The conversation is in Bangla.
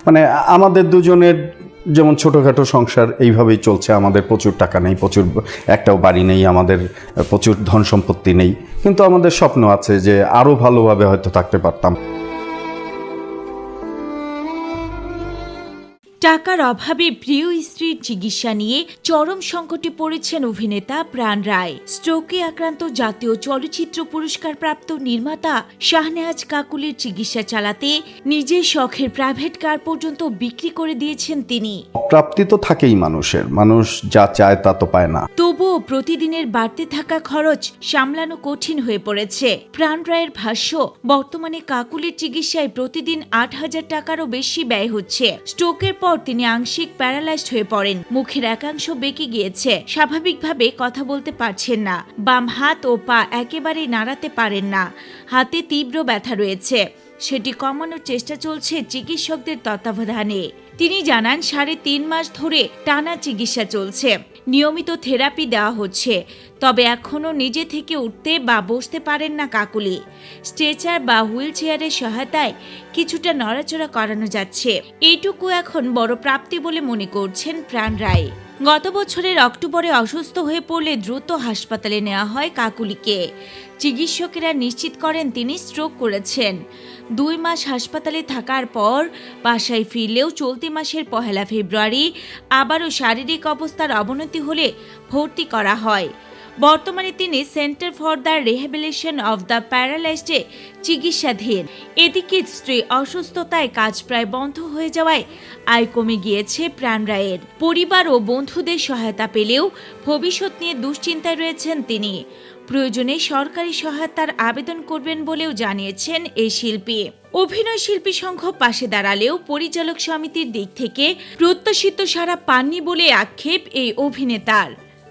মানে আমাদের দুজনের যেমন ছোটোখাটো সংসার এইভাবেই চলছে। আমাদের প্রচুর টাকা নেই, প্রচুর একটাও বাড়ি নেই, আমাদের প্রচুর ধন সম্পত্তি নেই, কিন্তু আমাদের স্বপ্ন আছে যে আরও ভালোভাবে হয়তো থাকতে পারতাম। টাকার অভাবে প্রিয় স্ত্রীর চিকিৎসা নিয়ে চরম সংকটে পড়েছেন অভিনেতা প্রাণ রায়। স্ট্রোকে আক্রান্ত জাতীয় চলচ্চিত্র পুরস্কার প্রাপ্ত নির্মাতা শাহনেওয়াজ কাকুলির চিকিৎসা চালাতে নিজের শখের প্রাইভেট কার পর্যন্ত বিক্রি করে দিয়েছেন তিনি। প্রাপ্তি তো থাকেই মানুষের, মানুষ যা চায় তা তো পায় না। তবুও প্রতিদিনের বাড়তে থাকা খরচ সামলানো কঠিন হয়ে পড়েছে। প্রাণ রায়ের ভাষ্য, বর্তমানে কাকুলির চিকিৎসায় প্রতিদিন ৮,০০০ টাকারও বেশি ব্যয় হচ্ছে। স্ট্রোকের পর তিনি আংশিক প্যারালাইজড হয়ে পড়েন, মুখের একাংশ বেঁকে গিয়েছে, স্বাভাবিকভাবে কথা বলতে পারছেন না, বাম হাত ও পা একেবারেই নাড়াতে পারেন না, হাতে তীব্র ব্যথা রয়েছে, সেটি কমানোর চেষ্টা চলছে চিকিৎসকদের তত্ত্বাবধানে। তিনি জানান ৩.৫ মাস ধরে টানা চিকিৎসা চলছে, নিয়মিত থেরাপি দেওয়া হচ্ছে, তবে এখনও নিজে থেকে উঠতে বা বসতে পারেন না কাকুলি। স্ট্রেচার বা হুইল চেয়ারের সহায়তায় কিছুটা নড়াচড়া করানো যাচ্ছে। এইটুকু এখন বড় প্রাপ্তি বলে মনে করছেন প্রাণ রায়। গত বছরের অক্টোবরে অসুস্থ হয়ে পড়লে দ্রুত হাসপাতালে নেওয়া হয় কাকুলিকে। চিকিৎসকেরা নিশ্চিত করেন তিনি স্ট্রোক করেছেন। ২ মাস হাসপাতালে থাকার পর বাসায় ফিরলেও চলতি মাসের ১ ফেব্রুয়ারি আবারও শারীরিক অবস্থার অবনতি হলে ভর্তি করা হয়। বর্তমানে তিনি Centre for the Rehabilitation of the প্যারালাইজডে চিকিৎসাধীন। এদিকে স্ত্রী অসুস্থতায় কাজ প্রায় বন্ধ হয়ে যাওয়ায় আয় কমে গিয়েছে প্রাণ রায়ের। পরিবার ও বন্ধুদের সহায়তা পেলেও ভবিষ্যৎ নিয়ে দুশ্চিন্তায় রয়েছেন তিনি। প্রয়োজনে সরকারি সহায়তার আবেদন করবেন বলেও জানিয়েছেন এই শিল্পী। অভিনয় শিল্পী সংঘ পাশে দাঁড়ালেও পরিচালক সমিতির দিক থেকে প্রত্যাশিত সাড়া পাননি বলে আক্ষেপ এই অভিনেতার।